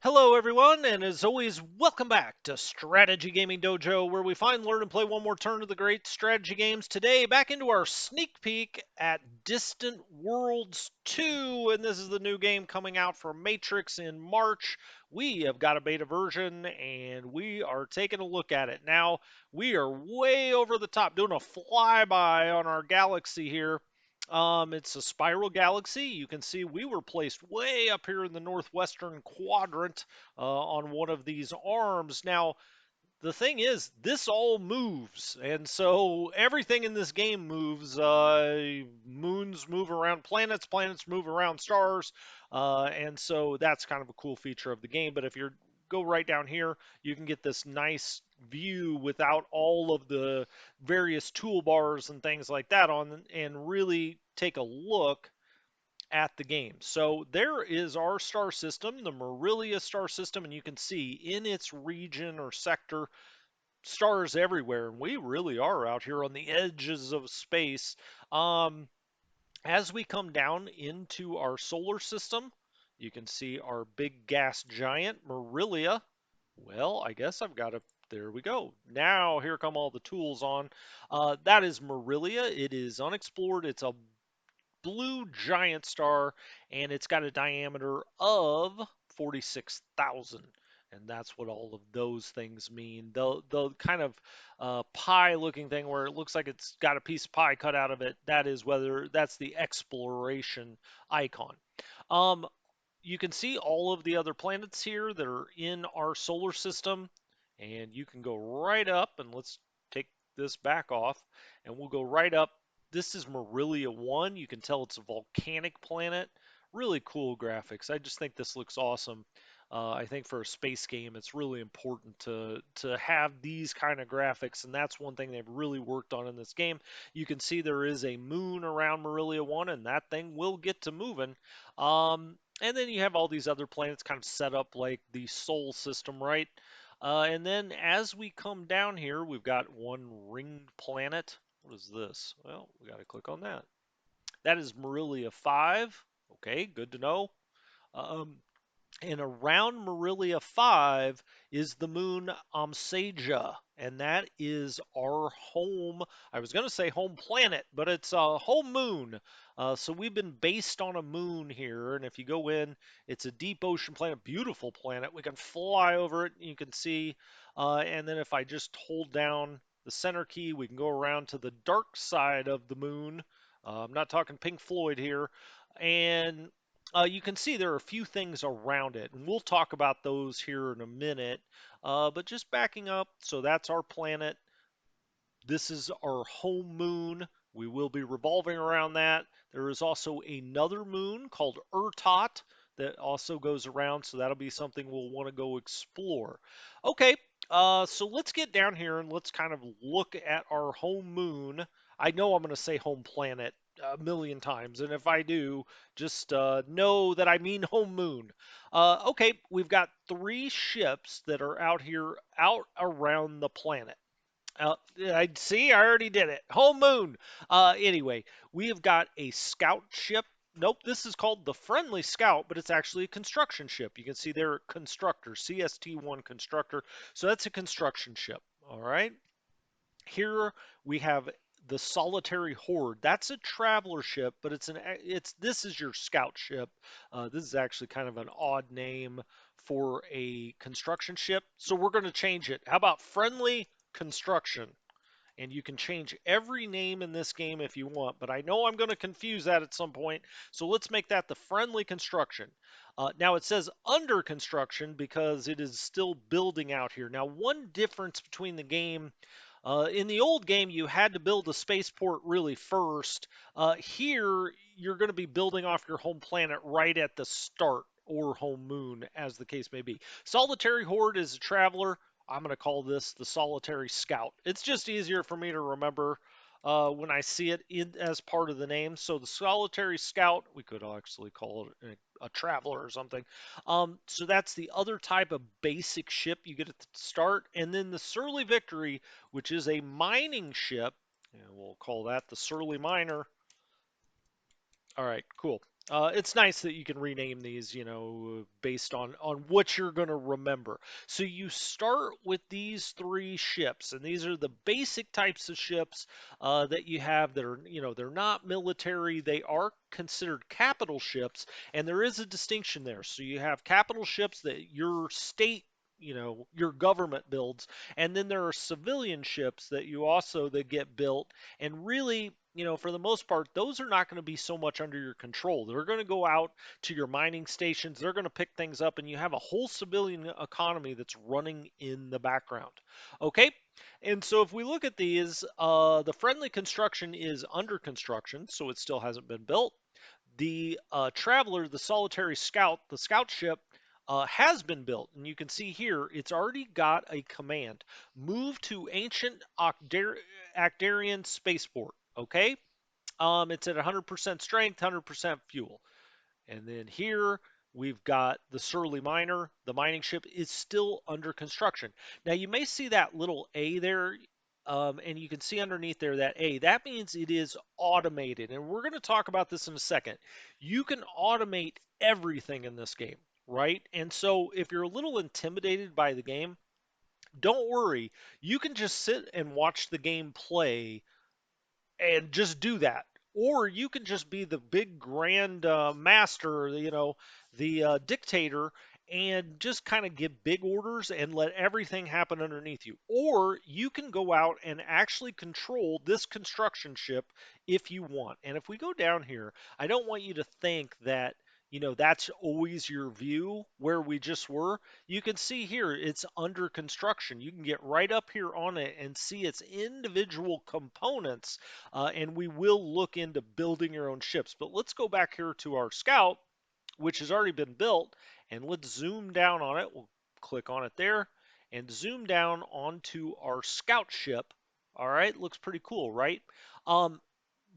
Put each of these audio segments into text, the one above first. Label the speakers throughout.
Speaker 1: Hello, everyone, and as always, welcome back to Strategy Gaming Dojo, where we find, learn, and play one more turn of the great strategy games. Today, back into our sneak peek at Distant Worlds 2, and this is the new game coming out for Matrix in March. We have got a beta version, and we are taking a look at it. Now, we are way over the top, doing a flyby on our galaxy here. It's a spiral galaxy. You can see we were placed way up here in the northwestern quadrant on one of these arms. Now, the thing is, this all moves, and so everything in this game moves. Moons move around planets, planets move around stars, and so that's kind of a cool feature of the game. But if you go right down here, you can get this nice view without all of the various toolbars and things like that on, and really take a look at the game. So there is our star system, the Morelia star system, and you can see in its region or sector stars everywhere, and we really are out here on the edges of space. Um, as we come down into our solar system, you can see our big gas giant, Morelia. Well, I guess I've got to. There we go. Now here come all the tools on. That is Morelia. It is unexplored. It's a blue giant star, and it's got a diameter of 46,000. And that's what all of those things mean. The kind of pie looking thing where it looks like it's got a piece of pie cut out of it, that is whether that's the exploration icon. Um, you can see all of the other planets here that are in our solar system, and you can go right up, and let's take this back off, and we'll go right up. This is Morelia 1. You can tell it's a volcanic planet. Really cool graphics. I just think this looks awesome. I think for a space game, it's really important to have these kind of graphics, and that's one thing they've really worked on in this game. You can see there is a moon around Morelia 1, and that thing will get to moving. And then you have all these other planets kind of set up like the Sol system, right? And then as we come down here, we've got one ringed planet. What is this? Well, we got to click on that. That is Morelia 5. Okay, good to know. Um, and around Morelia 5 is the moon Amsaja, and that is our home. I was going to say home planet, but it's a home moon. So we've been based on a moon here, and if you go in, it's a deep ocean planet, beautiful planet. We can fly over it, and you can see. And then if I just hold down the center key, we can go around to the dark side of the moon. I'm not talking Pink Floyd here. And you can see there are a few things around it, and we'll talk about those here in a minute. But just backing up, so that's our planet. This is our home moon. We will be revolving around that. There is also another moon called Urtot that also goes around, so that'll be something we'll want to go explore. Okay, so let's get down here and let's kind of look at our home moon. I know I'm going to say home planet a million times, and if I do, just know that I mean home moon. Okay, we've got three ships that are out here, out around the planet. I see. I already did it. Home moon. Anyway, we have got a scout ship. Nope, this is called the Friendly Scout, but it's actually a construction ship. You can see there, constructor, CST-1 constructor. So that's a construction ship. All right. Here we have the Solitary Horde. That's a traveler ship, but it's this is your scout ship. This is actually kind of an odd name for a construction ship, so we're going to change it. How about Friendly Construction? And you can change every name in this game if you want, but I know I'm going to confuse that at some point, so let's make that the Friendly Construction. Now it says under construction because it is still building out here. Now, one difference between the game, in the old game, you had to build a spaceport really first. Here, you're going to be building off your home planet right at the start, or home moon, as the case may be. Solitary Horde is a traveler. I'm going to call this the Solitary Scout. It's just easier for me to remember when I see it as part of the name. So the Solitary Scout, we could actually call it a traveler or something. So that's the other type of basic ship you get at the start. And then the Surly Victory, which is a mining ship, and we'll call that the Surly Miner. All right, cool. It's nice that you can rename these, based on what you're going to remember. So you start with these three ships, and these are the basic types of ships that you have that are, they're not military. They are considered capital ships, and there is a distinction there. So you have capital ships that your state, your government builds, and then there are civilian ships that you also that get built, and really, for the most part, those are not going to be so much under your control. They're going to go out to your mining stations, they're going to pick things up, and you have a whole civilian economy that's running in the background. Okay? And so if we look at these, the friendly construction is under construction, so it still hasn't been built. The traveler, the solitary scout, the scout ship, has been built, and you can see here it's already got a command: move to ancient Actarian spaceport. Okay, it's at 100% strength, 100% fuel. And then here we've got the Surly Miner. The mining ship is still under construction. Now you may see that little A there, and you can see underneath there that A. That means it is automated. And we're going to talk about this in a second. You can automate everything in this game, right? And so if you're a little intimidated by the game, don't worry. You can just sit and watch the game play and just do that. Or you can just be the big grand master, the dictator, and just kind of give big orders and let everything happen underneath you. Or you can go out and actually control this construction ship if you want. And if we go down here, I don't want you to think that, that's always your view where we just were. You can see here it's under construction. You can get right up here on it and see its individual components, and we will look into building your own ships. But let's go back here to our scout, which has already been built, and let's zoom down on it. We'll click on it there and zoom down onto our scout ship. All right, looks pretty cool, right? Um,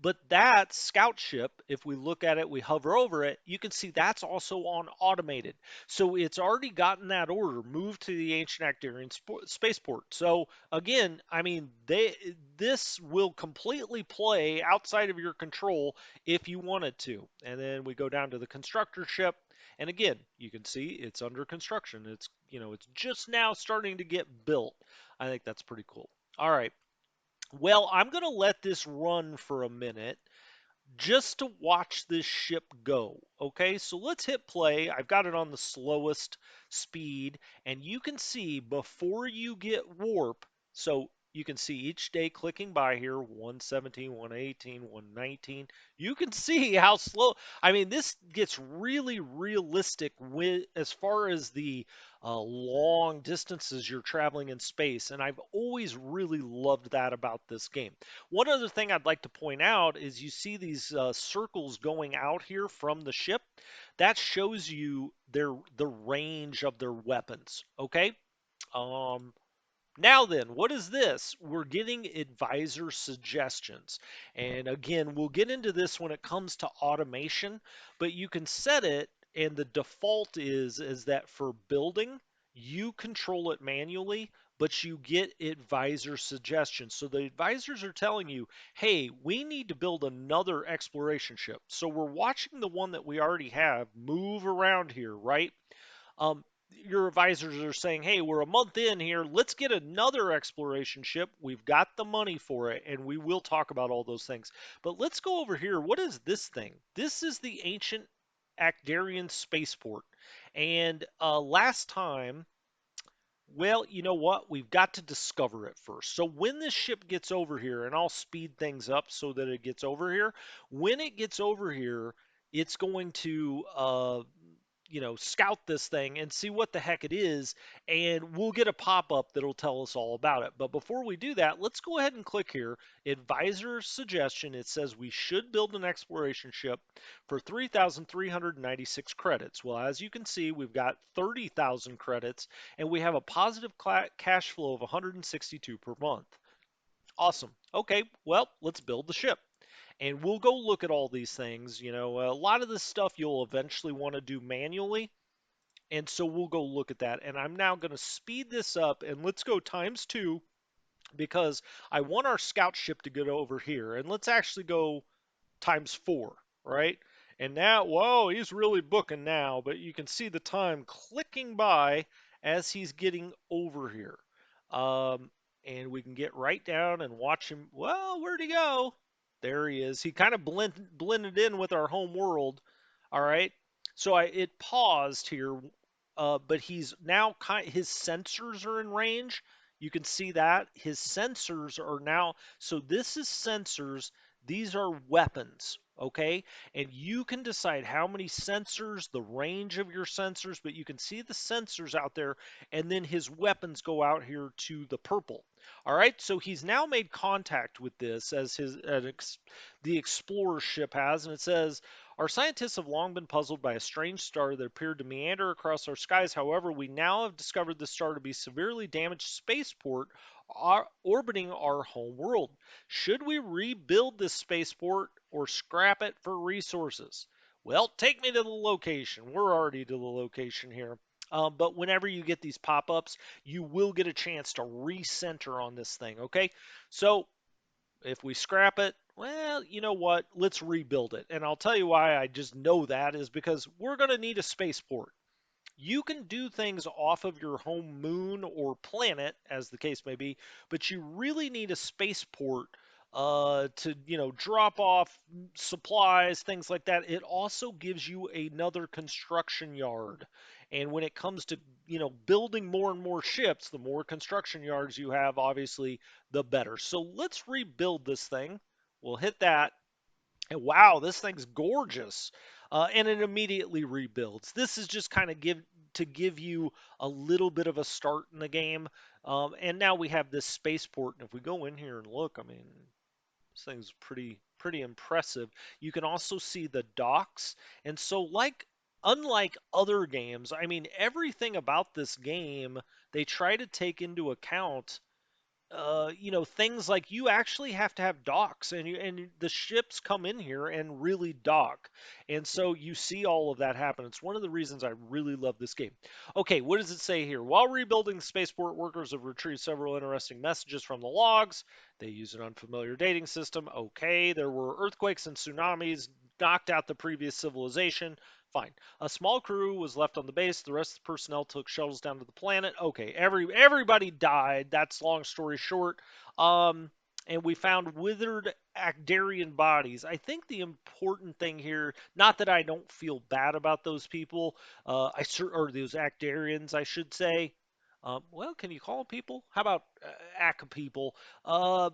Speaker 1: but that scout ship, if we look at it, we hover over it, you can see that's also on automated. So it's already gotten that order, moved to the ancient Actarian spaceport. So again, I mean, this will completely play outside of your control if you wanted to. And then we go down to the constructor ship. And again, you can see it's under construction. It's just now starting to get built. I think that's pretty cool. All right. Well, I'm going to let this run for a minute just to watch this ship go. Okay, so let's hit play. I've got it on the slowest speed, and you can see before you get warp, so you can see each day clicking by here 117, 118, 119. You can see how slow. I mean, this gets really realistic with as far as the long distances you're traveling in space, and I've always really loved that about this game. One other thing I'd like to point out is you see these circles going out here from the ship. That shows you the range of their weapons. Okay. Um, Now then, what is this? We're getting advisor suggestions. And again, we'll get into this when it comes to automation, but you can set it, and the default is that for building, you control it manually, but you get advisor suggestions. So the advisors are telling you, hey, we need to build another exploration ship. So we're watching the one that we already have move around here, right? Your advisors are saying, hey, we're a month in here. Let's get another exploration ship. We've got the money for it, and we will talk about all those things. But let's go over here. What is this thing? This is the ancient Actarian spaceport. And last time, well, you know what? We've got to discover it first. So when this ship gets over here, and I'll speed things up so that it gets over here, when it gets over here, it's going to scout this thing and see what the heck it is, and we'll get a pop-up that'll tell us all about it. But before we do that, let's go ahead and click here. Advisor suggestion. It says we should build an exploration ship for 3,396 credits. Well, as you can see, we've got 30,000 credits, and we have a positive cash flow of 162 per month. Awesome. Okay, well, let's build the ship. And we'll go look at all these things. A lot of this stuff you'll eventually want to do manually. And so we'll go look at that. And I'm now going to speed this up, and let's go times 2 because I want our scout ship to get over here. And let's actually go times 4, right? And now, whoa, he's really booking now, but you can see the time clicking by as he's getting over here. Um, and we can get right down and watch him. Well, where'd he go? There he is. He kind of blended in with our home world. All right. So it paused here, but he's now his sensors are in range. You can see that his sensors are now. So this is sensors. These are weapons. Okay, and you can decide how many sensors, the range of your sensors, but you can see the sensors out there, and then his weapons go out here to the purple. All right, so he's now made contact with this as the explorer ship has, and it says, our scientists have long been puzzled by a strange star that appeared to meander across our skies. However, we now have discovered the star to be a severely damaged spaceport orbiting our home world. Should we rebuild this spaceport or scrap it for resources? Well, take me to the location. We're already to the location here. But whenever you get these pop ups, you will get a chance to recenter on this thing, okay? So if we scrap it, well, you know what? Let's rebuild it. And I'll tell you why I just know that is because we're going to need a spaceport. You can do things off of your home moon or planet, as the case may be, but you really need a spaceport to, drop off supplies, things like that. It also gives you another construction yard. And when it comes to, building more and more ships, the more construction yards you have, obviously, the better. So let's rebuild this thing. We'll hit that. And wow, this thing's gorgeous. And it immediately rebuilds. This is just kind of give you a little bit of a start in the game. And now we have this spaceport. And if we go in here and look, I mean, this thing's pretty impressive. You can also see the docks. And so unlike other games, I mean, everything about this game they try to take into account things like you actually have to have docks, and the ships come in here and really dock, and so you see all of that happen. It's one of the reasons I really love this game. Okay, what does it say here? While rebuilding the spaceport, workers have retrieved several interesting messages from the logs. They use an unfamiliar dating system. Okay, there were earthquakes and tsunamis knocked out the previous civilization. Fine. A small crew was left on the base. The rest of the personnel took shuttles down to the planet. Okay, everybody died. That's long story short. Um, and we found withered Acdarian bodies. I think the important thing here, not that I don't feel bad about those people, or those Acdarians, I should say. Well, can you call them people? How about Ac people? Uh,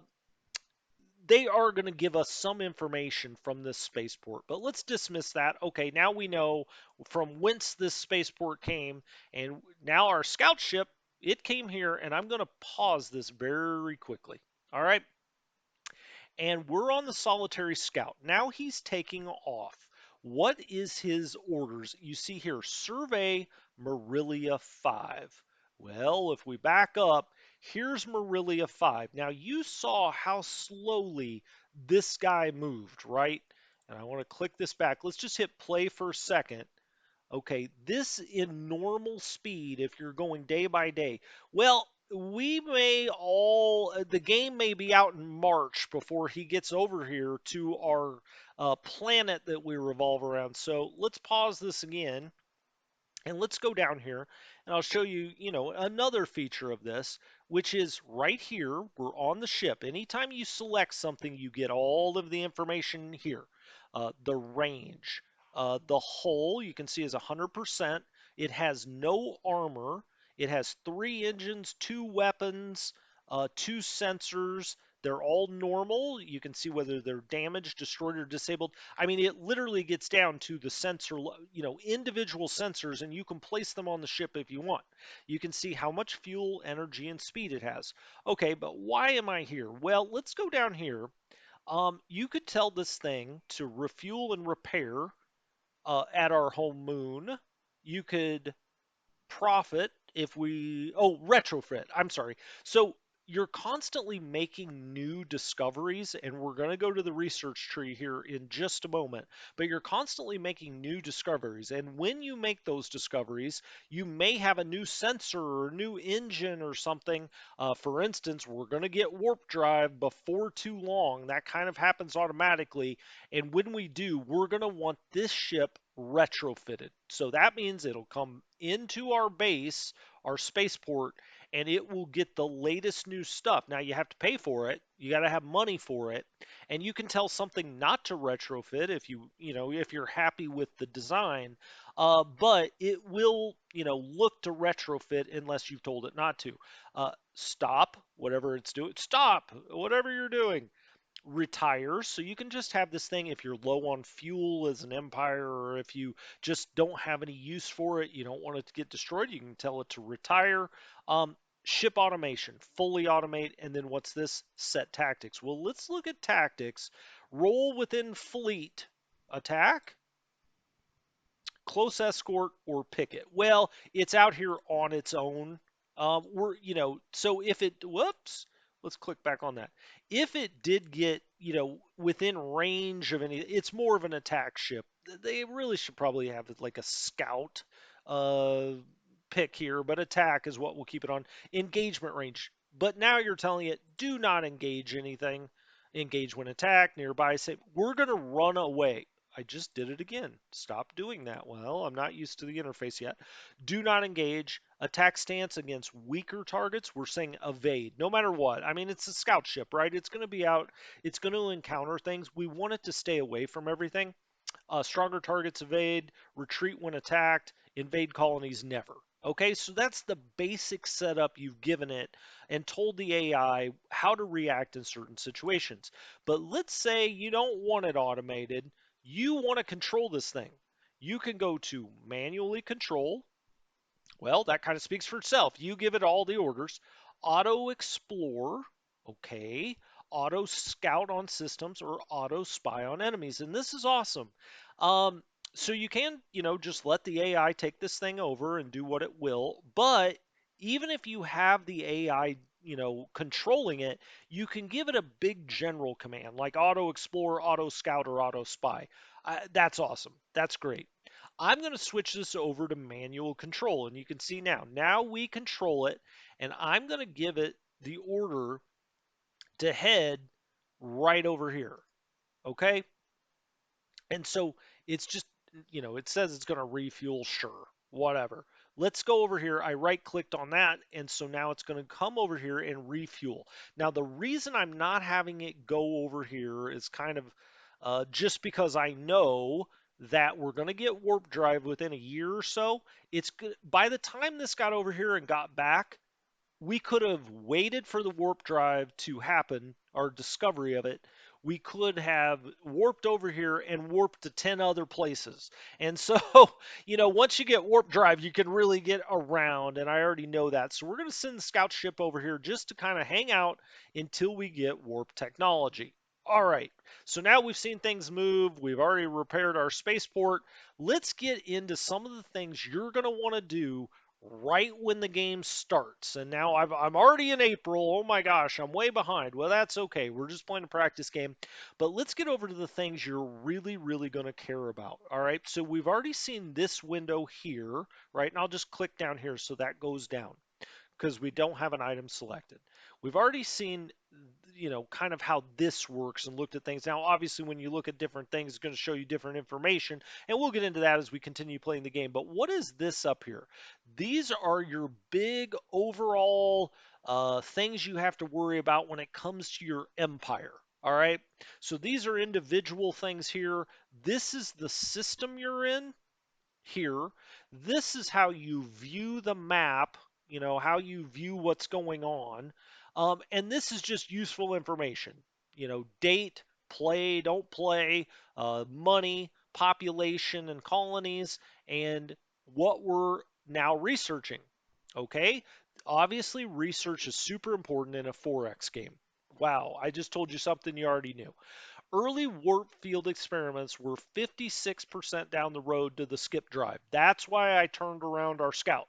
Speaker 1: they are going to give us some information from this spaceport, but let's dismiss that. Okay, now we know from whence this spaceport came, and now our scout ship, it came here, and I'm going to pause this very quickly. All right, and we're on the solitary scout. Now he's taking off. What is his orders? You see here, survey Morelia 5. Well, if we back up, here's Morelia 5. Now you saw how slowly this guy moved, right? And I want to click this back. Let's just hit play for a second. Okay, this in normal speed, if you're going day by day. Well, the game may be out in March before he gets over here to our planet that we revolve around. So let's pause this again. And let's go down here and I'll show you, another feature of this, which is right here, we're on the ship. Anytime you select something, you get all of the information here. The range, the hull, you can see is 100%. It has no armor. It has 3 engines, 2 weapons, 2 sensors. They're all normal. You can see whether they're damaged, destroyed, or disabled. I mean, it literally gets down to the sensor, individual sensors, and you can place them on the ship if you want. You can see how much fuel, energy, and speed it has. Okay, but why am I here? Well, let's go down here. You could tell this thing to refuel and repair at our home moon. You could profit if we retrofit. I'm sorry. So you're constantly making new discoveries, and we're going to go to the research tree here in just a moment, but you're constantly making new discoveries. And when you make those discoveries, you may have a new sensor or a new engine or something. For instance, we're going to get warp drive before too long. That kind of happens automatically. And when we do, we're going to want this ship retrofitted. So that means it'll come into our base, our spaceport, and it will get the latest new stuff. Now you have to pay for it. You got to have money for it. And you can tell something not to retrofit if if you're happy with the design. But it will, look to retrofit unless you've told it not to. Stop whatever it's doing. Stop whatever you're doing. Retire. So you can just have this thing if you're low on fuel as an empire, or if you just don't have any use for it, you don't want it to get destroyed, you can tell it to retire. Ship automation, fully automate. And then what's this? Set tactics. Well, let's look at tactics. Roll within fleet. Attack, close escort, or picket. Well, it's out here on its own. So if it, whoops, let's click back on that. If it did get, within range of any, it's more of an attack ship. They really should probably have like a scout uh, pick here, but attack is what we'll keep it on. Engagement range. But now you're telling it, do not engage anything. Engage when attacked, nearby. Say, we're going to run away. I just did it again. Stop doing that. Well, I'm not used to the interface yet. Do not engage. Attack stance against weaker targets. We're saying evade, no matter what. I mean, it's a scout ship, right? It's going to be out. It's going to encounter things. We want it to stay away from everything. Stronger targets evade, retreat when attacked, invade colonies never. Okay, so that's the basic setup you've given it and told the AI how to react in certain situations. But let's say you don't want it automated, you want to control this thing. You can go to manually control. Well, that kind of speaks for itself. You give it all the orders. Auto explore, okay. Auto scout on systems, or auto spy on enemies. And this is awesome. Um, so you can, just let the AI take this thing over and do what it will. But even if you have the AI, controlling it, you can give it a big general command like auto explore, auto scout, or auto spy. That's awesome. That's great. I'm going to switch this over to manual control, and you can see now we control it, and I'm going to give it the order to head right over here. Okay. And so it's just, it says it's going to refuel, sure, whatever. Let's go over here. I right clicked on that, and so now it's going to come over here and refuel. Now, the reason I'm not having it go over here is kind of just because I know that we're going to get warp drive within a year or so. It's good. By the time this got over here and got back, we could have waited for the warp drive to happen, our discovery of it. We could have warped over here and warped to 10 other places. And so, once you get warp drive, you can really get around. And I already know that. So we're going to send the scout ship over here just to kind of hang out until we get warp technology. All right, so now we've seen things move. We've already repaired our spaceport. Let's get into some of the things you're going to want to do right when the game starts. And now I'm already in April. Oh my gosh, I'm way behind. Well, that's okay. We're just playing a practice game. But let's get over to the things you're really, really going to care about. All right, so we've already seen this window here, right? And I'll just click down here so that goes down because we don't have an item selected. We've already seen, kind of how this works and looked at things. Now, obviously, when you look at different things, it's going to show you different information, and we'll get into that as we continue playing the game. But what is this up here? These are your big overall things you have to worry about when it comes to your empire. All right. So these are individual things here. This is the system you're in here. This is how you view the map, how you view what's going on. And this is just useful information, date, play, don't play, money, population, and colonies, and what we're now researching. Okay. Obviously, research is super important in a 4X game. Wow, I just told you something you already knew. Early warp field experiments were 56% down the road to the skip drive. That's why I turned around our scout.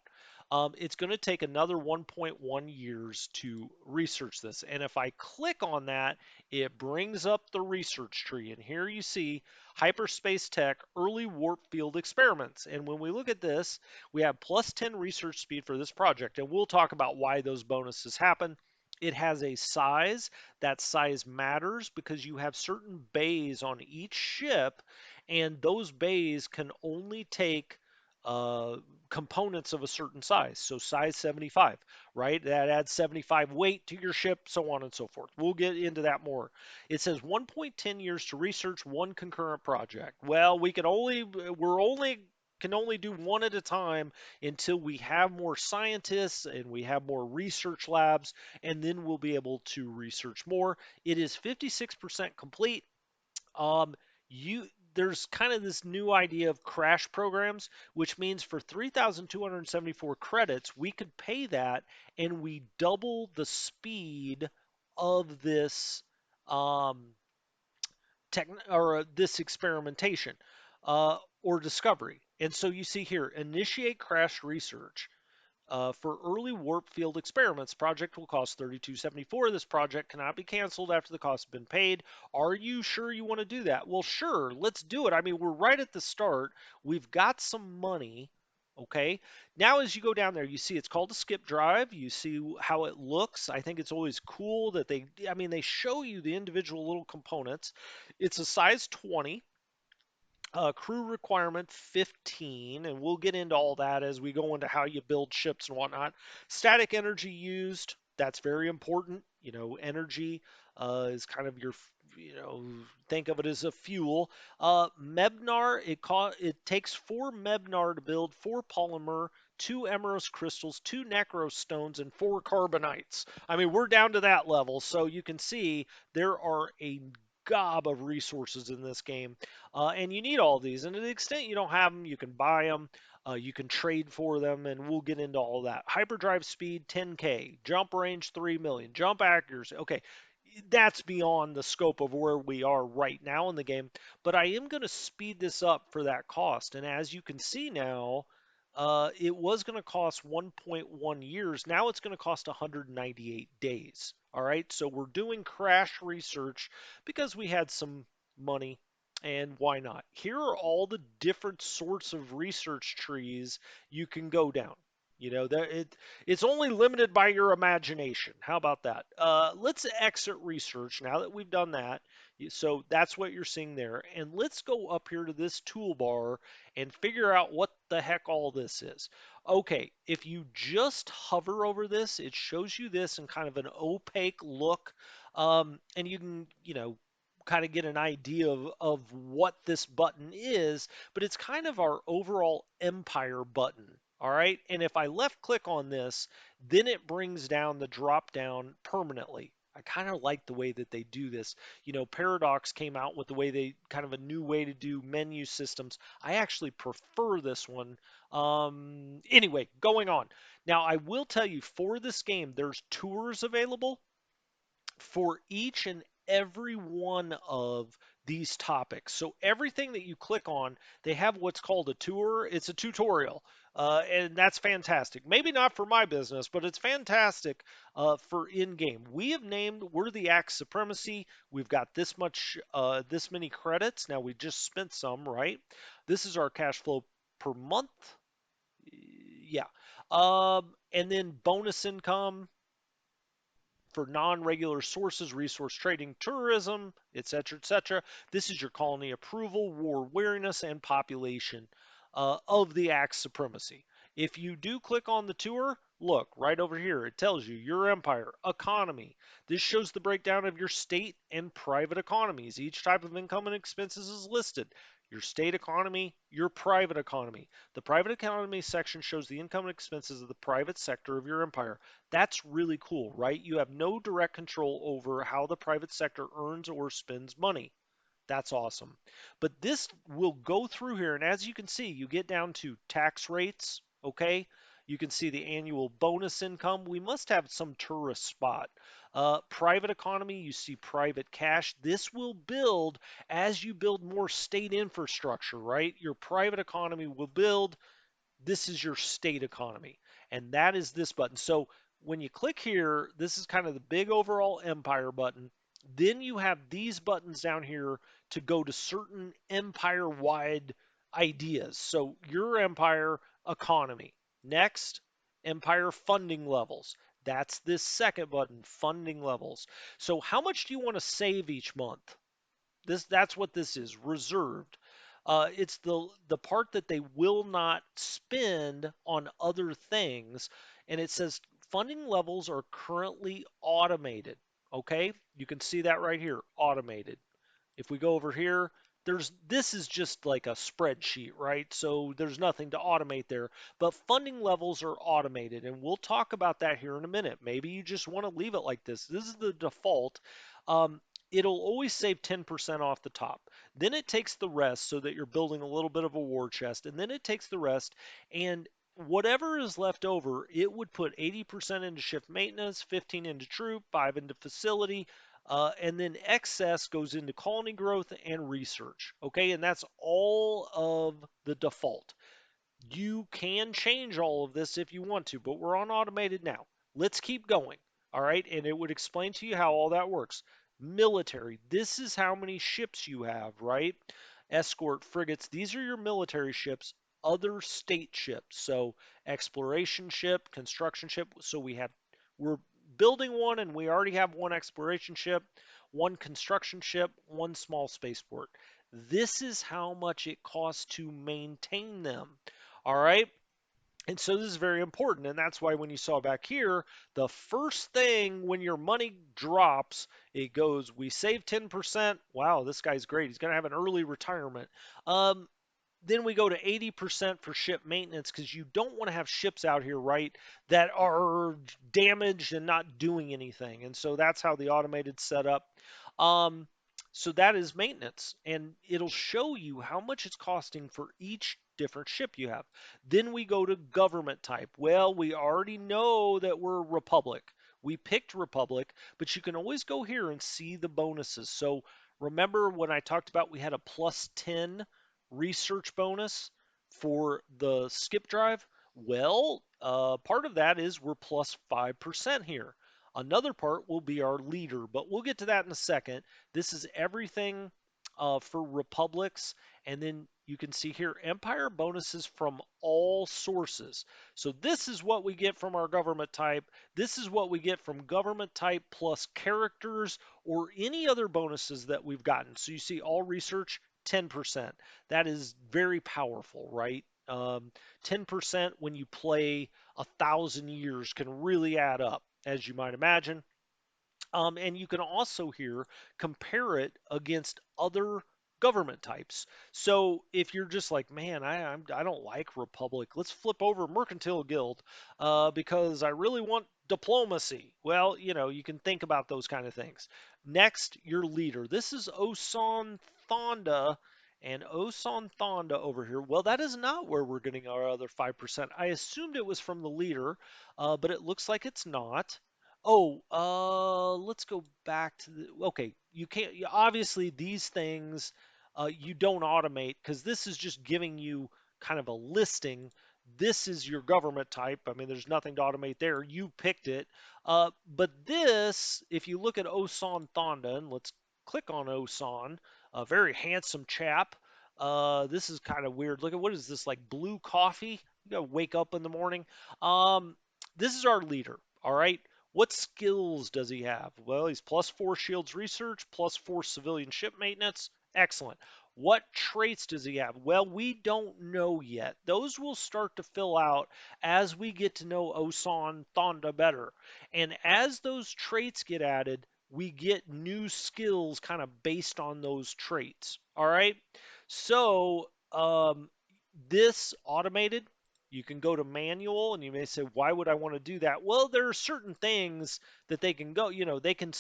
Speaker 1: it's going to take another 1.1 years to research this. And if I click on that, it brings up the research tree. And here you see Hyperspace Tech early warp field experiments. And when we look at this, we have plus 10 research speed for this project. And we'll talk about why those bonuses happen. It has a size. That size matters because you have certain bays on each ship, and those bays can only take uh, components of a certain size. So size 75, right? That adds 75 weight to your ship, so on and so forth. We'll get into that more. It says 1.10 years to research one concurrent project. Well, we're only can only do one at a time until we have more scientists and we have more research labs, and then we'll be able to research more. It is 56% complete. Um, you there's kind of this new idea of crash programs, which means for 3,274 credits, we could pay that and we double the speed of this um, this experimentation or discovery. And so you see here, initiate crash research. For early warp field experiments, project will cost 32.74. This project cannot be canceled after the cost has been paid. Are you sure you want to do that? Well, sure, let's do it. I mean, we're right at the start. We've got some money. Okay. Now, as you go down there, you see it's called a skip drive. You see how it looks. I think it's always cool that they show you the individual little components. It's a size 20. Crew requirement 15, and we'll get into all that as we go into how you build ships and whatnot. Static energy used, that's very important. Energy is kind of think of it as a fuel. Mebnar, it takes 4 Mebnar to build 4 polymer, 2 emerald crystals, 2 necro stones, and 4 carbonites. I mean, we're down to that level, so you can see there are a gob of resources in this game, and you need all these. And to the extent you don't have them, you can buy them, you can trade for them, and we'll get into all that. Hyperdrive speed 10K, jump range 3 million, jump accuracy. Okay, that's beyond the scope of where we are right now in the game, but I am going to speed this up for that cost. And as you can see now, it was going to cost 1.1 years. Now it's going to cost 198 days. All right, so we're doing crash research because we had some money, and why not? Here are all the different sorts of research trees you can go down. It's only limited by your imagination. How about that? Let's exit research now that we've done that. So that's what you're seeing there. And let's go up here to this toolbar and figure out what the heck all this is. Okay, if you just hover over this, it shows you this in kind of an opaque look. And you can, kind of get an idea of what this button is, but it's kind of our overall empire button. All right. And if I left click on this, then it brings down the drop down permanently. I kind of like the way that they do this. Paradox came out with the way they kind of a new way to do menu systems. I actually prefer this one. Anyway, going on. Now, I will tell you for this game, there's tours available for each and every one of these topics. So everything that you click on, they have what's called a tour. It's a tutorial, and that's fantastic. Maybe not for my business, but it's fantastic for in-game. We're the Axe Supremacy. We've got this many credits. Now we just spent some, right? This is our cash flow per month. Yeah. And then bonus income for non-regular sources, resource trading, tourism, etc., etc. This is your colony approval, war weariness, and population of the Axe Supremacy. If you do click on the tour, look right over here. It tells you your empire, economy. This shows the breakdown of your state and private economies. Each type of income and expenses is listed. Your state economy, your private economy. The private economy section shows the income and expenses of the private sector of your empire. That's really cool, right? You have no direct control over how the private sector earns or spends money. That's awesome. But this will go through here, and as you can see, you get down to tax rates, okay? You can see the annual bonus income. We must have some tourist spot. Private economy, you see private cash. This will build as you build more state infrastructure, right? Your private economy will build. this is your state economy, and that is this button. So when you click here, this is kind of the big overall empire button. Then you have these buttons down here to go to certain empire-wide ideas. So your empire economy. Next, empire funding levels. That's this second button, funding levels. So how much do you want to save each month? That's what this is, reserved. It's the part that they will not spend on other things, and it says funding levels are currently automated. Okay, you can see that right here, automated. If we go over here, this is just like a spreadsheet, right? So there's nothing to automate there, but funding levels are automated, and we'll talk about that here in a minute. Maybe you just want to leave it like this. This is the default. Um, it'll always save 10% off the top. Then it takes the rest so that you're building a little bit of a war chest, and then it takes the rest, and whatever is left over, it would put 80% into shift maintenance, 15 into troop, 5 into facility, and then excess goes into colony growth and research. Okay, and that's all of the default. You can change all of this if you want to, but we're on automated now. Let's keep going. All right, and it would explain to you how all that works. Military, this is how many ships you have, right? Escort, frigates, these are your military ships. Other state ships, so exploration ship, construction ship. So we're building one, and we already have one exploration ship, one construction ship, one small spaceport. This is how much it costs to maintain them. All right. And so this is very important. And that's why when you saw back here, the first thing when your money drops, it goes, we save 10%. Wow, this guy's great. He's going to have an early retirement. Um, then we go to 80% for ship maintenance because you don't want to have ships out here, right, that are damaged and not doing anything. And so that's how the automated setup. Um, so that is maintenance, and it'll show you how much it's costing for each different ship you have. Then we go to government type. Well, we already know that we're Republic. We picked Republic, but you can always go here and see the bonuses. So remember when I talked about we had a plus 10 research bonus for the skip drive? Well, part of that is we're plus 5% here. Another part will be our leader, but we'll get to that in a second. This is everything for republics, and then you can see here empire bonuses from all sources. So this is what we get from our government type. This is what we get from government type plus characters or any other bonuses that we've gotten. So you see all research, 10%. That is very powerful, right? 10% when you play 1,000 years can really add up, as you might imagine. And you can also here compare it against other government types. So if you're just like, man, I don't like Republic, let's flip over Mercantile Guild because I really want diplomacy. Well, you can think about those kind of things. Next, your leader. This is Osan Thonda. And Osan Thonda over here, well, that is not where we're getting our other 5%. I assumed it was from the leader, but it looks like it's not. Oh, let's go back to okay, you can't, obviously these things you don't automate because this is just giving you kind of a listing. This is your government type. I mean, there's nothing to automate there. You picked it. But this, if you look at Osan Thonda, and let's click on Osan, a very handsome chap. This is kind of weird. Look at what is this, like blue coffee? You gotta wake up in the morning. This is our leader. All right. What skills does he have? Well, he's plus 4 shields research, plus 4 civilian ship maintenance. Excellent. What traits does he have? Well, we don't know yet. Those will start to fill out as we get to know Osan Thonda better. And as those traits get added, we get new skills kind of based on those traits. All right. So, this automated, you can go to manual, and you may say, why would I want to do that? Well, there are certain things that they can go, they can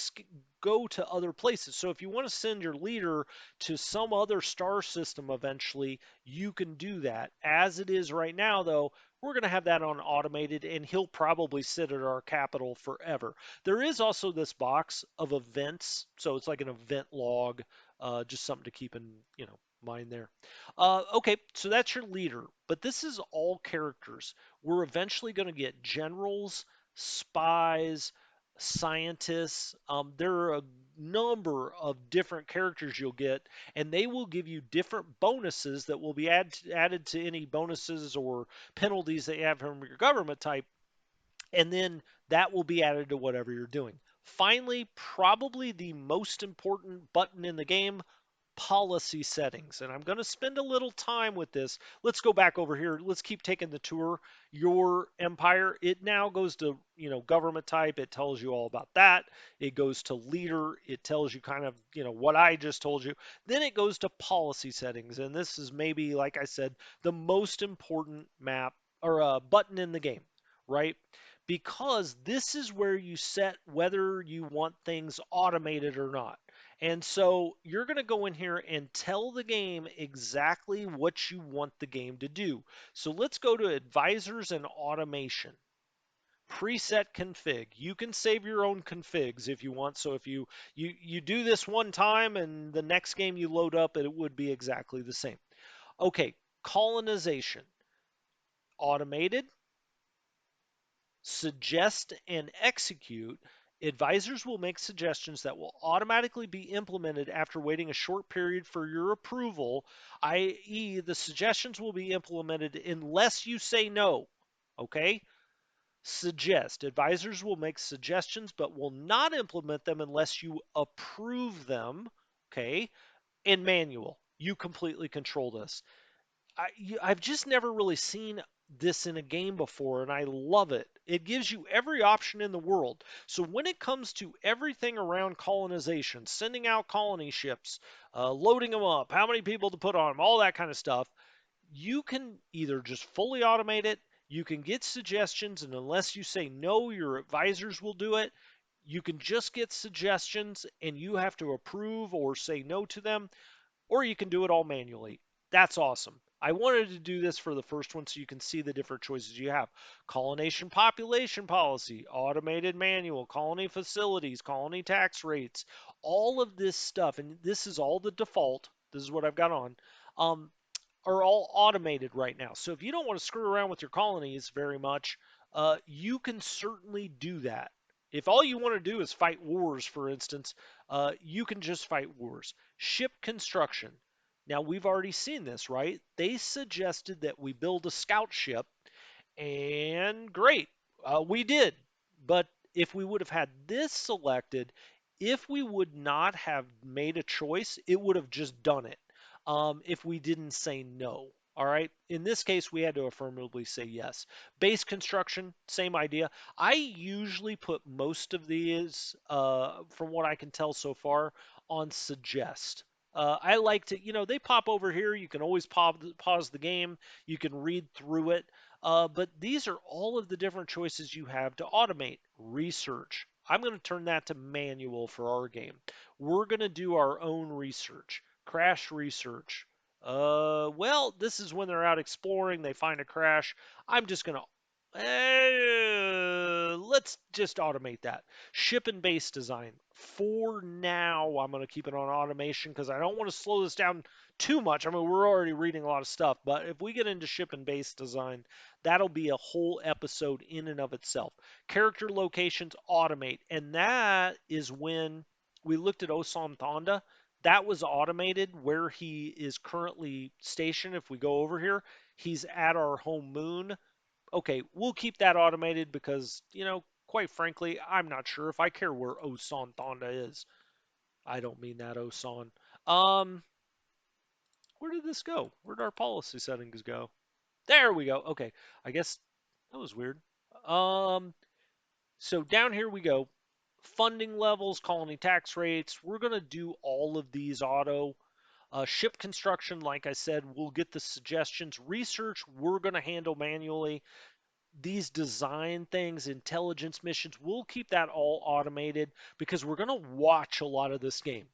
Speaker 1: go to other places. So if you want to send your leader to some other star system eventually, you can do that. As it is right now, though, we're going to have that on automated, and he'll probably sit at our capital forever. There is also this box of events. So it's like an event log, just something to keep in, mine there. Okay, so that's your leader, but this is all characters. We're eventually going to get generals, spies, scientists. There are a number of different characters you'll get, and they will give you different bonuses that will be added to any bonuses or penalties that you have from your government type, and then that will be added to whatever you're doing. Finally, probably the most important button in the game, policy settings. And I'm going to spend a little time with this. Let's go back over here. Let's keep taking the tour. Your empire, it now goes to, government type. It tells you all about that. It goes to leader. It tells you kind of, what I just told you. Then it goes to policy settings. And this is maybe, like I said, the most important map or button in the game, right? Because this is where you set whether you want things automated or not. And so you're going to go in here and tell the game exactly what you want the game to do. So let's go to advisors and automation. Preset config. You can save your own configs if you want. So if you do this one time and the next game you load up, it would be exactly the same. Okay, colonization. Automated, suggest and execute. Advisors will make suggestions that will automatically be implemented after waiting a short period for your approval, i.e., the suggestions will be implemented unless you say no. Okay? Suggest. Advisors will make suggestions but will not implement them unless you approve them. Okay? And manual. You completely control this. I've just never really seen this in a game before, and I love it. It gives you every option in the world. So when it comes to everything around colonization, sending out colony ships, loading them up, how many people to put on them, all that kind of stuff, you can either just fully automate it, you can get suggestions, and unless you say no, your advisors will do it. You can just get suggestions and you have to approve or say no to them, or you can do it all manually. That's awesome. I wanted to do this for the first one so you can see the different choices you have. Colonization population policy, automated manual, colony facilities, colony tax rates, all of this stuff, and this is all the default. This is what I've got on. Um, are all automated right now. So if you don't want to screw around with your colonies very much, you can certainly do that. If all you want to do is fight wars, for instance, you can just fight wars. Ship construction. Now, we've already seen this, right? They suggested that we build a scout ship, and great, we did. But if we would have had this selected, if we would not have made a choice, it would have just done it if we didn't say no. All right. In this case, we had to affirmatively say yes. Base construction, same idea. I usually put most of these, from what I can tell so far, on suggest. I like to, they pop over here. You can always pause the game. You can read through it. But these are all of the different choices you have to automate. Research. I'm going to turn that to manual for our game. We're going to do our own research. Crash research. Well, this is when they're out exploring, they find a crash. I'm just going to let's just automate that. Ship and base design. For now, I'm going to keep it on automation because I don't want to slow this down too much. I mean, we're already reading a lot of stuff, but if we get into ship and base design, that'll be a whole episode in and of itself. Character locations, automate. And that is when we looked at Osan Thonda. That was automated where he is currently stationed. If we go over here, he's at our home moon. Okay, we'll keep that automated because, quite frankly, I'm not sure if I care where Osan Thonda is. I don't mean that, Osan. Um, where did this go? Where did our policy settings go? There we go. Okay, I guess that was weird. Um, so down here we go. Funding levels, colony tax rates. We're going to do all of these auto. Ship construction, like I said, we'll get the suggestions. Research, we're going to handle manually. These design things, intelligence missions, we'll keep that all automated because we're going to watch a lot of this game.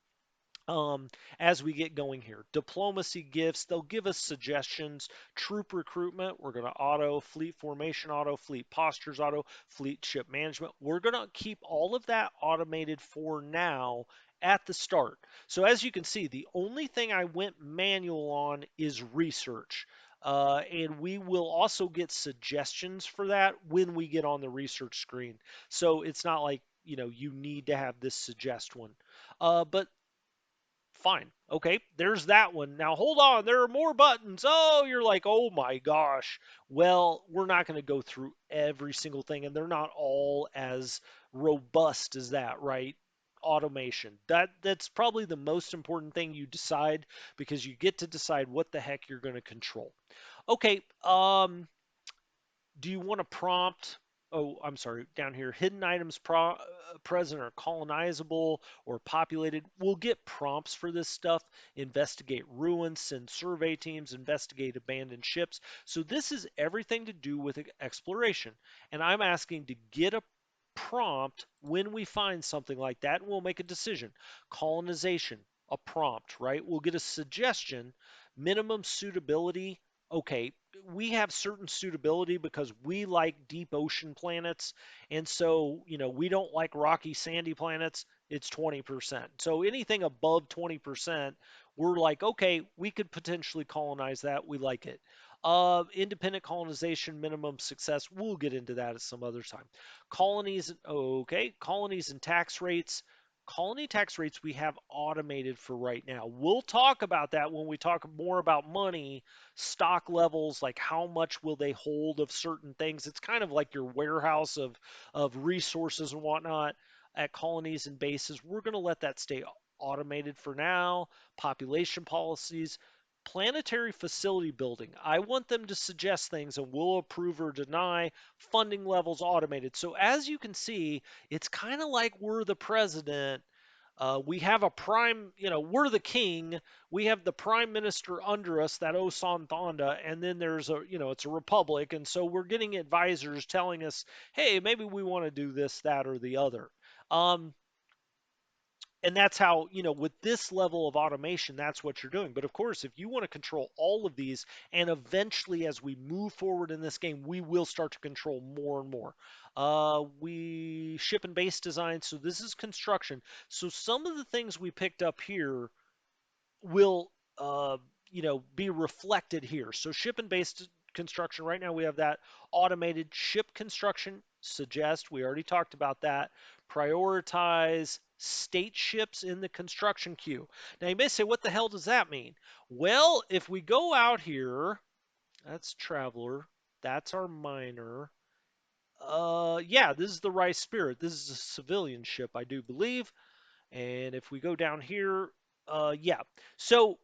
Speaker 1: um, as we get going here. Diplomacy gifts, they'll give us suggestions. Troop recruitment, we're going to auto, fleet formation auto, fleet postures auto, fleet ship management. We're going to keep all of that automated for now at the start. So as you can see, the only thing I went manual on is research. And we will also get suggestions for that when we get on the research screen. So it's not like, you need to have this suggest one. But fine. Okay, there's that one. Now hold on, there are more buttons. Oh, you're like, oh my gosh. Well, we're not going to go through every single thing, and they're not all as robust as that, right? Automation. That's probably the most important thing you decide because you get to decide what the heck you're going to control. Okay, do you want to prompt? Oh, I'm sorry, down here, hidden items present are colonizable or populated. We'll get prompts for this stuff. Investigate ruins, send survey teams, investigate abandoned ships. So this is everything to do with exploration. And I'm asking to get a prompt when we find something like that, and we'll make a decision. Colonization, a prompt, right? We'll get a suggestion. Minimum suitability, okay, we have certain suitability because we like deep ocean planets. And so, we don't like rocky, sandy planets. It's 20%. So anything above 20%, we're like, okay, we could potentially colonize that. We like it. Independent colonization, minimum success. We'll get into that at some other time. Colonies, okay, colonies and tax rates. Colony tax rates we have automated for right now. We'll talk about that when we talk more about money, stock levels, like how much will they hold of certain things. It's kind of like your warehouse of resources and whatnot at colonies and bases. We're going to let that stay automated for now. Population policies, planetary facility building. I want them to suggest things and we'll approve or deny. Funding levels automated. So as you can see, it's kind of like we're the president. We have a prime, we're the king. We have the prime minister under us, that Osanthonda, and then there's it's a republic. And so we're getting advisors telling us, hey, maybe we want to do this, that, or the other. Um, and that's how, with this level of automation, that's what you're doing. But of course, if you want to control all of these, and eventually as we move forward in this game, we will start to control more and more. We ship and base design. So this is construction. So some of the things we picked up here will be reflected here. So ship and base construction, right now we have that. Automated ship construction, suggest, we already talked about that. Prioritize state ships in the construction queue. Now you may say, what the hell does that mean? Well, if we go out here, that's traveler, that's our miner. Yeah, this is the Rice Spirit. This is a civilian ship, I do believe. And if we go down here, yeah. So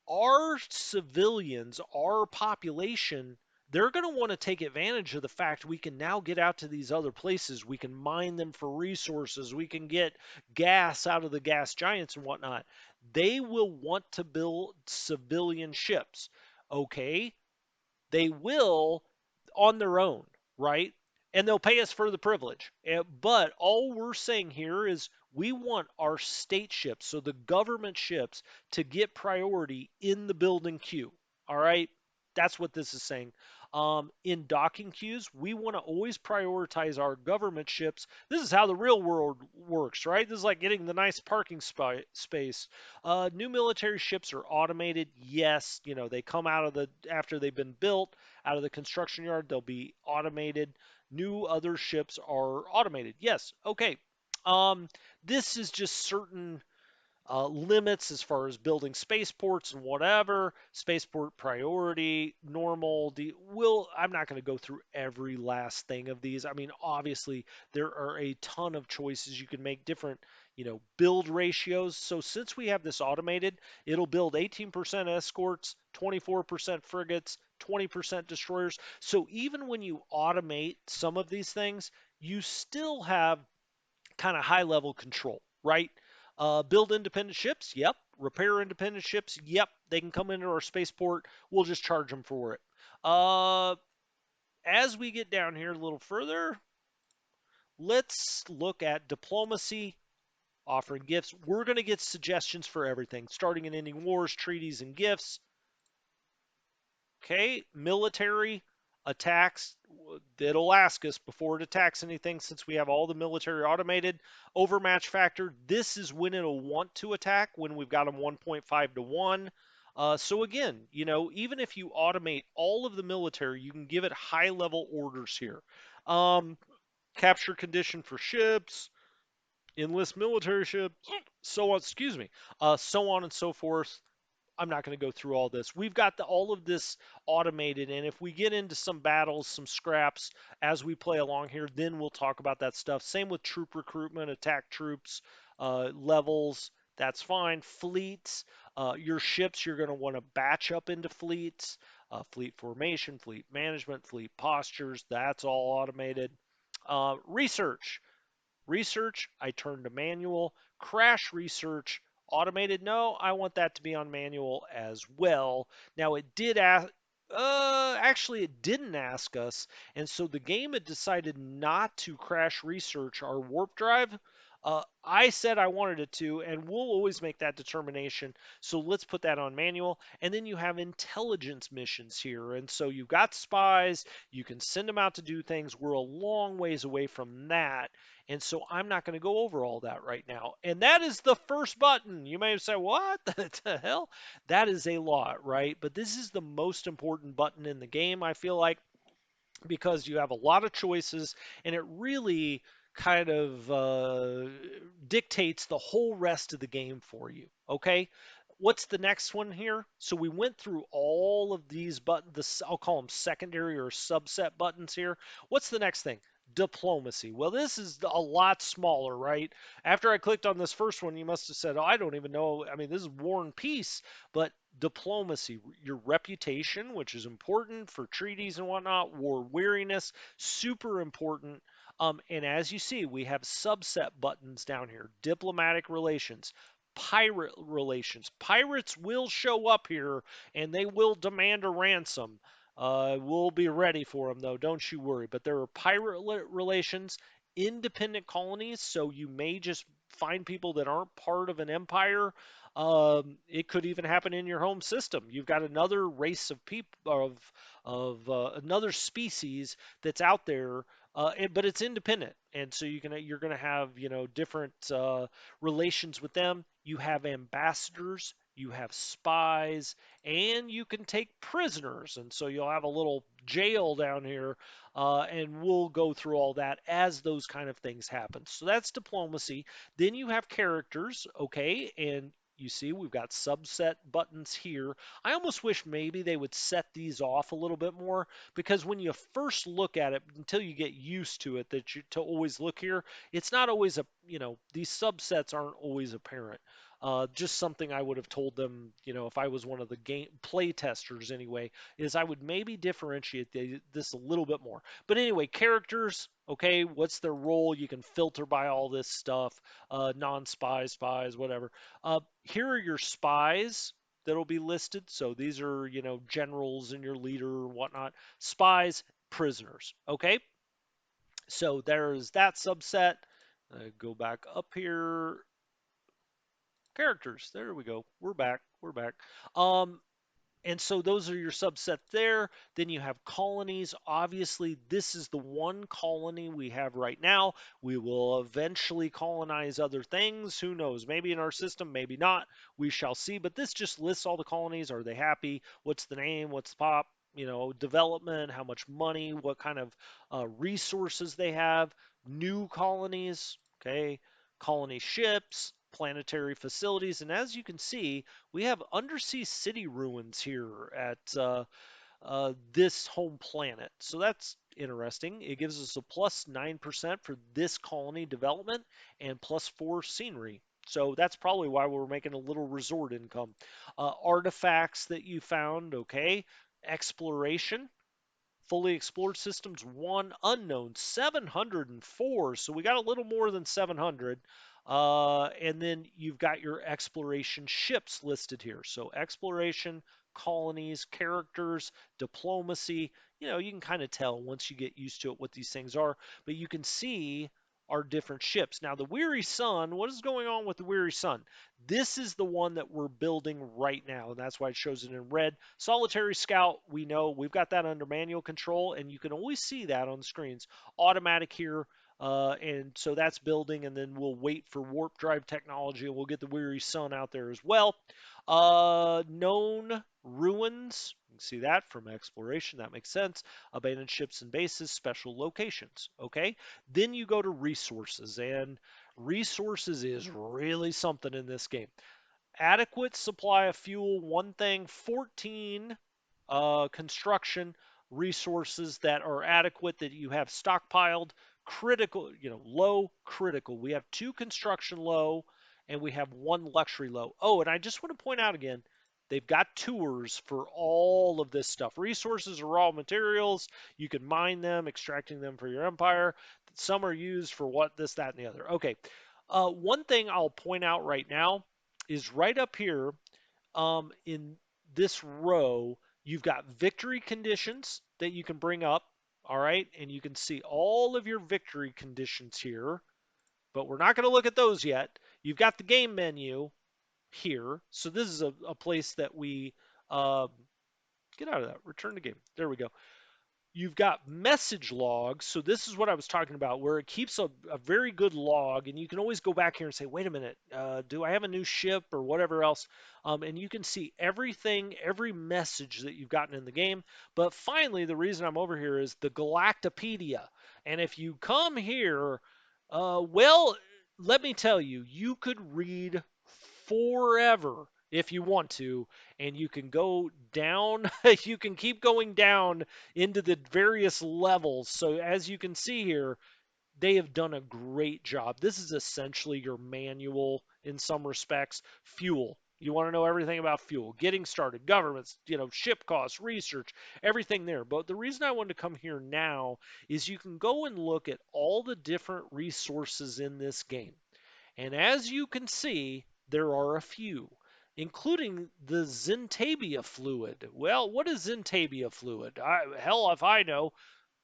Speaker 1: our civilians, our population, they're going to want to take advantage of the fact we can now get out to these other places. We can mine them for resources. We can get gas out of the gas giants and whatnot. They will want to build civilian ships. Okay, they will on their own, right? And they'll pay us for the privilege. But all we're saying here is we want our state ships, so the government ships, to get priority in the building queue. All right? That's what this is saying. In docking queues, we want to always prioritize our government ships. This is how the real world works, right? This is like getting the nice parking space. New military ships are automated. Yes, they come out of after they've been built out of the construction yard. They'll be automated. New other ships are automated. Yes. Okay. Um, this is just certain limits as far as building spaceports and whatever. Spaceport priority, normal. I'm not going to go through every last thing of these. I mean, obviously there are a ton of choices you can make, different, build ratios. So since we have this automated, it'll build 18% escorts, 24% frigates, 20% destroyers. So even when you automate some of these things, you still have kind of high level control, right? Build independent ships, yep. Repair independent ships, yep. They can come into our spaceport. We'll just charge them for it. As we get down here a little further, let's look at diplomacy offering gifts. We're going to get suggestions for everything, starting and ending wars, treaties, and gifts. Okay, military attacks. It'll ask us before it attacks anything since we have all the military automated. Overmatch factor. This is when it'll want to attack when we've got them 1.5 to 1. So again, even if you automate all of the military, you can give it high level orders here. Um, Capture condition for ships, enlist military ships, so on, excuse me, so on and so forth. I'm not going to go through all this. We've got all of this automated, and if we get into some battles, some scraps as we play along here, then we'll talk about that stuff. Same with troop recruitment, attack troops, levels. That's fine. Fleets, your ships, you're going to want to batch up into fleets, fleet formation, fleet management, fleet postures. That's all automated. Research. Research, I turn to manual. Crash research, automated. No, I want that to be on manual as well. Now it did ask, actually it didn't ask us, and so the game had decided not to crash research our warp drive. I said I wanted it to, and we'll always make that determination. So let's put that on manual. And then you have intelligence missions here. And so you've got spies, you can send them out to do things. We're a long ways away from that. And so I'm not going to go over all that right now. And that is the first button. You may have said, what the hell? That is a lot, right? But this is the most important button in the game, I feel like, because you have a lot of choices and it really kind of dictates the whole rest of the game for you. Okay. What's the next one here? So we went through all of these buttons, I'll call them secondary or subset buttons here. What's the next thing? Diplomacy. Well, this is a lot smaller, right? After I clicked on this first one, you must have said, oh, I don't even know. I mean, this is war and peace, but diplomacy, your reputation, which is important for treaties and whatnot, war weariness, super important. And as you see, we have subset buttons down here: diplomatic relations, pirate relations. Pirates will show up here and they will demand a ransom. We'll be ready for them, though, don't you worry. But there are pirate relations, independent colonies, so you may just find people that aren't part of an empire. It could even happen in your home system. You've got another race of people of another species that's out there, but it's independent, and so you're going to have different relations with them. You have ambassadors, you have spies, and you can take prisoners, and so you'll have a little jail down here. And we'll go through all that as those kind of things happen. So that's diplomacy. Then you have characters, okay, and you see we've got subset buttons here. I almost wish maybe they would set these off a little bit more, because when you first look at it, until you get used to it, that you to always look here, it's not always these subsets aren't always apparent. Just something I would have told them, if I was one of the game play testers anyway, is I would maybe differentiate this a little bit more. But anyway, characters, okay, what's their role? You can filter by all this stuff, non-spies, spies, whatever. Here are your spies that'll be listed. So these are, generals and your leader and whatnot. Spies, prisoners. Okay. So there's that subset. Go back up here. Characters. There we go. We're back. We're back. Um, and so those are your subset there. Then you have colonies. Obviously, this is the one colony we have right now. We will eventually colonize other things. Who knows? Maybe in our system, maybe not. We shall see. But this just lists all the colonies. Are they happy? What's the name? What's the pop? Development, how much money, what kind of resources they have, new colonies, okay, colony ships, planetary facilities. And as you can see, we have undersea city ruins here at this home planet. So that's interesting. It gives us a plus 9% for this colony development and plus 4 scenery. So that's probably why we're making a little resort income. Artifacts that you found, okay. Exploration, fully explored systems, one unknown, 704. So we got a little more than 700. And then you've got your exploration ships listed here. So exploration, colonies, characters, diplomacy. You can kind of tell once you get used to it what these things are. But you can see our different ships. Now, the Weary Sun, what is going on with the Weary Sun? This is the one that we're building right now, and that's why it shows it in red. Solitary Scout, we know we've got that under manual control, and you can always see that on the screens. Automatic here, and so that's building, and then we'll wait for warp drive technology, and we'll get the Weary Sun out there as well. Known ruins, you can see that from exploration, that makes sense. Abandoned ships and bases, special locations, okay? Then you go to resources, and resources is really something in this game. Adequate supply of fuel, one thing. 14 construction resources that are adequate, that you have stockpiled. Critical, low, critical. We have 2 construction low, and we have 1 luxury low. Oh, and I just want to point out again, they've got tours for all of this stuff. Resources are raw materials. You can mine them, extracting them for your empire. Some are used for what, this, that, and the other. Okay. One thing I'll point out right now is right up here, in this row, you've got victory conditions that you can bring up, all right? And you can see all of your victory conditions here, but we're not going to look at those yet. You've got the game menu here. So this is a place that we get out of that. Return to game. There we go. You've got message logs. So this is what I was talking about, where it keeps a very good log, and you can always go back here and say, wait a minute, do I have a new ship or whatever else? And you can see everything, every message that you've gotten in the game. But finally, the reason I'm over here is the Galactopedia. And if you come here, well, let me tell you, you could read forever if you want to, and you can go down, you can keep going down into the various levels. So as you can see here, they have done a great job. This is essentially your manual in some respects. Fuel. You want to know everything about fuel, getting started, governments, ship costs, research, everything there. But the reason I wanted to come here now is you can go and look at all the different resources in this game. And as you can see, there are a few, including the Zentevia Fluid. Well, what is Zentevia Fluid? Hell if I know.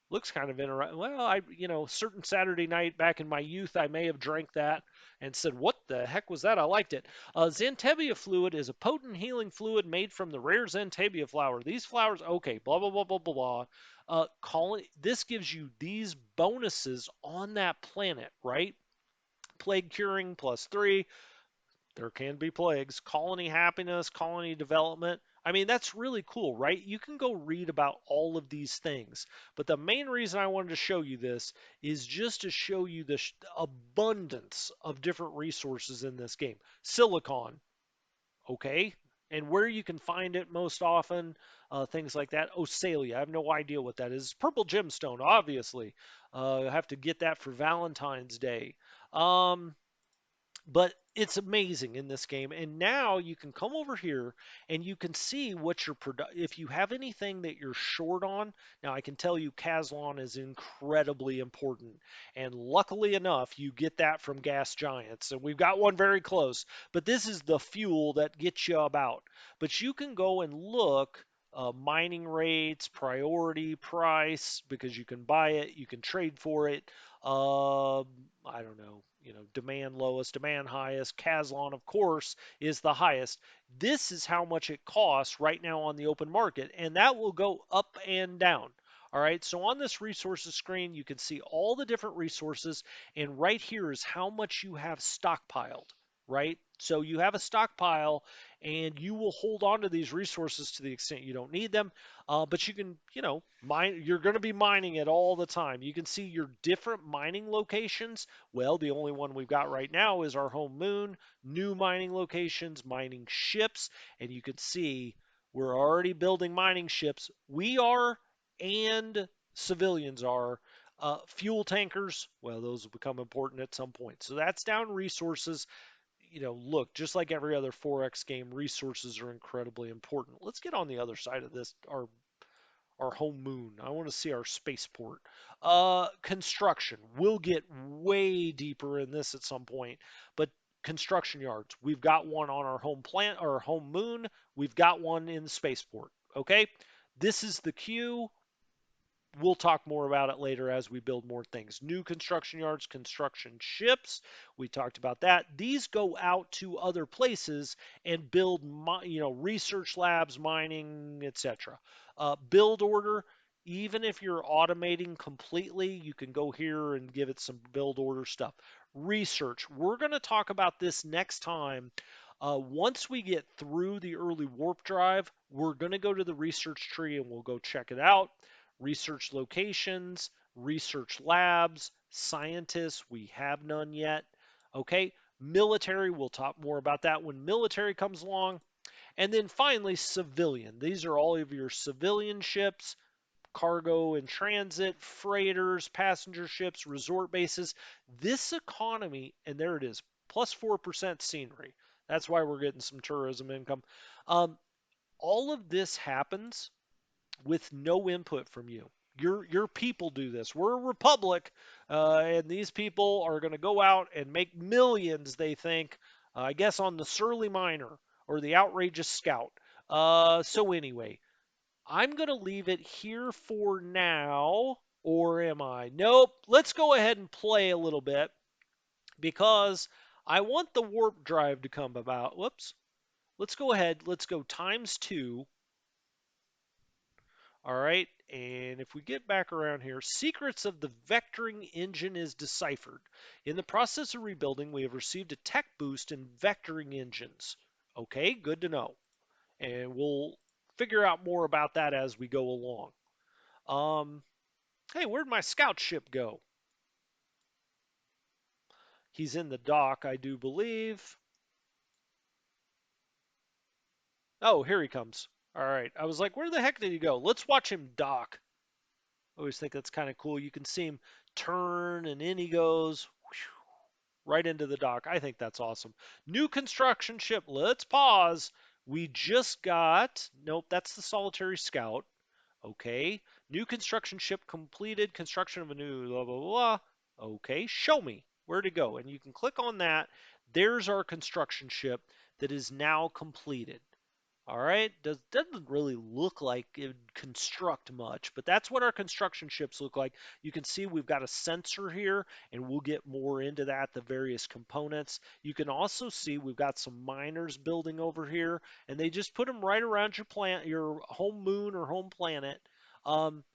Speaker 1: Looks kind of interesting. Well, certain Saturday night back in my youth, I may have drank that and said, what the heck was that? I liked it. Zentevia Fluid is a potent healing fluid made from the rare Zentevia flower. These flowers, okay, blah, blah, blah, blah, blah, blah. This gives you these bonuses on that planet, right? Plague curing +3. There can be plagues. Colony happiness, colony development. I mean, that's really cool, right? You can go read about all of these things. But the main reason I wanted to show you this is just to show you the abundance of different resources in this game. Silicon, okay? And where you can find it most often, things like that. Osalia, I have no idea what that is. Purple gemstone, obviously. I have to get that for Valentine's Day. But it's amazing in this game. And now you can come over here and you can see what your if you have anything that you're short on. Now I can tell you Caslon is incredibly important. And luckily enough, you get that from Gas Giants. And we've got one very close. But this is the fuel that gets you about. But you can go and look, mining rates, priority, price, because you can buy it, you can trade for it. I don't know, demand lowest, demand highest. Caslon, of course, is the highest. This is how much it costs right now on the open market, and that will go up and down. All right, so on this resources screen, you can see all the different resources, and right here is how much you have stockpiled, right? So you have a stockpile, and you will hold on to these resources to the extent you don't need them. But you can, mine. You're going to be mining it all the time. You can see your different mining locations. Well, the only one we've got right now is our home moon. New mining locations, mining ships, and you can see we're already building mining ships. We are, and civilians are. Fuel tankers, well, those will become important at some point. So that's down resources. Look, just like every other 4X game, resources are incredibly important. Let's get on the other side of this, our home moon. I want to see our spaceport. Construction. We'll get way deeper in this at some point, but construction yards. We've got one on our home planet, our home moon. We've got one in the spaceport. Okay, this is the queue. We'll talk more about it later as we build more things. New construction yards, construction ships. We talked about that. These go out to other places and build, research labs, mining, etc. Build order. Even if you're automating completely, you can go here and give it some build order stuff. Research. We're going to talk about this next time. Once we get through the early warp drive, we're going to go to the research tree and we'll go check it out. Research locations, research labs, scientists, we have none yet. Okay, military, we'll talk more about that when military comes along. And then finally, civilian. These are all of your civilian ships, cargo and transit, freighters, passenger ships, resort bases. This economy, and there it is, plus 4% scenery. That's why we're getting some tourism income. Um, all of this happens with no input from you. Your people do this. We're a republic, and these people are going to go out and make millions. They think, I guess, on the Surly Miner or the Outrageous Scout. So anyway, I'm going to leave it here for now, or am I? Nope. Let's go ahead and play a little bit because I want the warp drive to come about. Whoops. Let's go ahead. Let's go times 2. All right, and if we get back around here, secrets of the vectoring engine is deciphered. In the process of rebuilding, we have received a tech boost in vectoring engines. Okay, good to know. And we'll figure out more about that as we go along. Hey, where'd my scout ship go? He's in the dock, I do believe. Oh, here he comes. All right, I was like, where the heck did he go? Let's watch him dock. I always think that's kind of cool. You can see him turn and in he goes. Right into the dock. I think that's awesome. New construction ship. Let's pause. We just got, nope, that's the Solitary Scout. Okay. New construction ship completed. Construction of a new blah, blah, blah. Okay. Show me where to go. And you can click on that. There's our construction ship that is now completed. All right, doesn't really look like it would construct much, but that's what our construction ships look like. You can see we've got a sensor here, and we'll get more into that, the various components. You can also see we've got some miners building over here, and they just put them right around your home moon or home planet.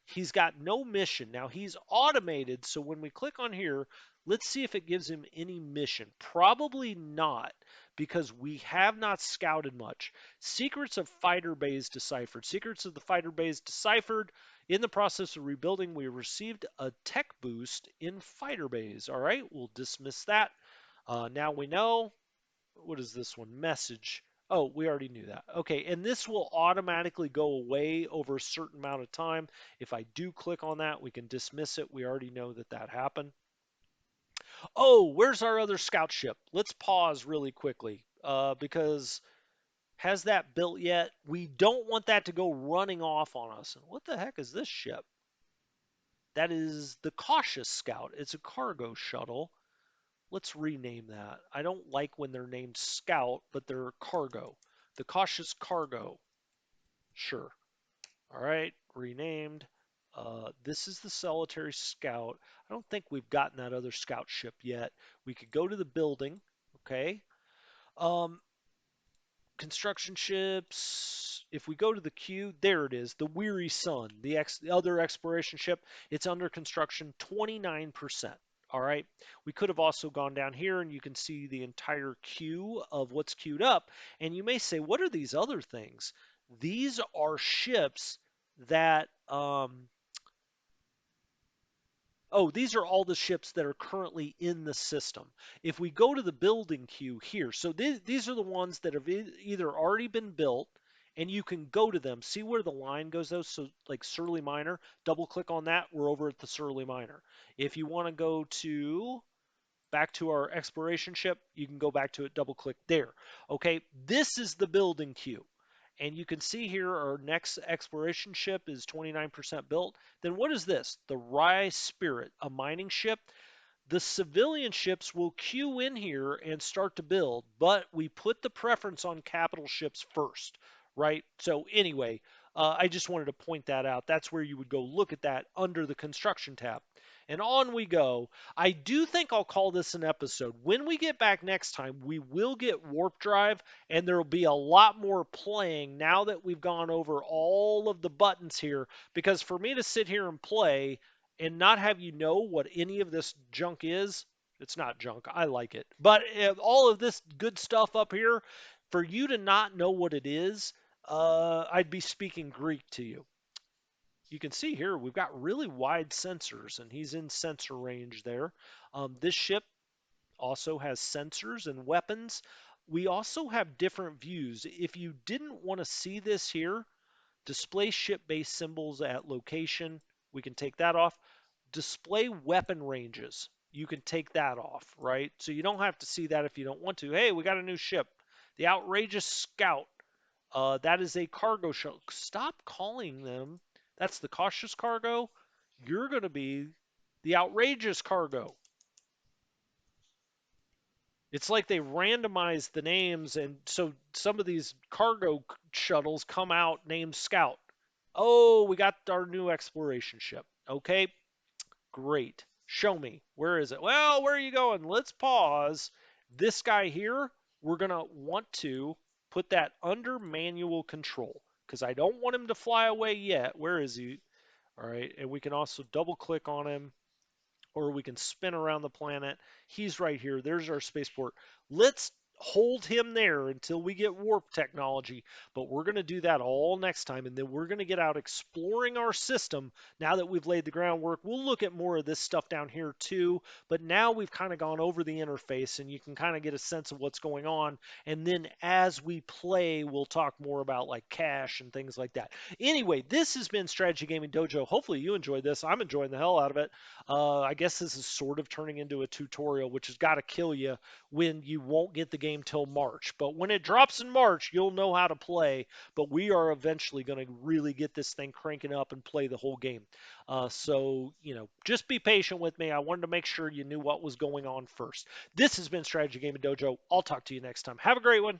Speaker 1: He's got no mission. Now he's automated, so when we click on here, let's see if it gives him any mission. Probably not, because we have not scouted much. Secrets of fighter bays deciphered. Secrets of the fighter bays deciphered. In the process of rebuilding, we received a tech boost in fighter bays. All right, we'll dismiss that. Now we know. What is this one? Message. Oh, we already knew that. Okay, and this will automatically go away over a certain amount of time. If I do click on that, we can dismiss it. We already know that that happened. Oh, where's our other scout ship? Let's pause really quickly because has that built yet? We don't want that to go running off on us. And what the heck is this ship? That is the Cautious Scout. It's a cargo shuttle. Let's rename that. I don't like when they're named Scout, but they're cargo. The Cautious Cargo. Sure. All right, renamed. This is the Solitary Scout. I don't think we've gotten that other scout ship yet. We could go to the building. Okay. Um, construction ships. If we go to the queue, there it is, the Weary Sun, the other exploration ship. It's under construction, 29%. All right. We could have also gone down here and you can see the entire queue of what's queued up. And you may say, what are these other things? These are ships that oh, these are all the ships that are currently in the system. If we go to the building queue here, so these are the ones that have either already been built, and you can go to them. See where the line goes though? So like Surly Miner, double click on that, we're over at the Surly Miner. If you want to go to back to our exploration ship, you can go back to it, double click there. Okay, this is the building queue. And you can see here our next exploration ship is 29% built. Then what is this? The Rye Spirit, a mining ship. The civilian ships will queue in here and start to build, but we put the preference on capital ships first, right? So anyway, I just wanted to point that out. That's where you would go look at that under the construction tab. And on we go. I do think I'll call this an episode. When we get back next time, we will get Warp Drive, and there will be a lot more playing now that we've gone over all of the buttons here. Because for me to sit here and play and not have you know what any of this junk is, it's not junk. I like it. But all of this good stuff up here, for you to not know what it is, I'd be speaking Greek to you. You can see here we've got really wide sensors, and he's in sensor range there. This ship also has sensors and weapons. We also have different views. If you didn't want to see this here, display ship-based symbols at location, we can take that off. Display weapon ranges, you can take that off, right? So you don't have to see that if you don't want to. Hey, we got a new ship, the Outrageous Scout. That is a cargo ship. Stop calling them. That's the cautious cargo. You're going to be the outrageous cargo. It's like they randomize the names, and so some of these cargo shuttles come out named Scout. Oh, we got our new exploration ship. Okay, great. Show me. Where is it? Well, where are you going? Let's pause. This guy here, we're going to want to put that under manual control because I don't want him to fly away yet. Where is he? All right. And we can also double click on him or we can spin around the planet. He's right here. There's our spaceport. Let's hold him there until we get warp technology, but we're going to do that all next time, and then we're going to get out exploring our system. Now that we've laid the groundwork, we'll look at more of this stuff down here too, but now we've kind of gone over the interface and you can kind of get a sense of what's going on, and then as we play we'll talk more about like cache and things like that. Anyway, this has been Strategy Gaming Dojo. Hopefully you enjoyed this. I'm enjoying the hell out of it. I guess this is sort of turning into a tutorial, which has got to kill you when you won't get the game till March. But when it drops in March, you'll know how to play. But we are eventually going to really get this thing cranking up and play the whole game. So, just be patient with me. I wanted to make sure you knew what was going on first. This has been Strategy Gaming Dojo. I'll talk to you next time. Have a great one.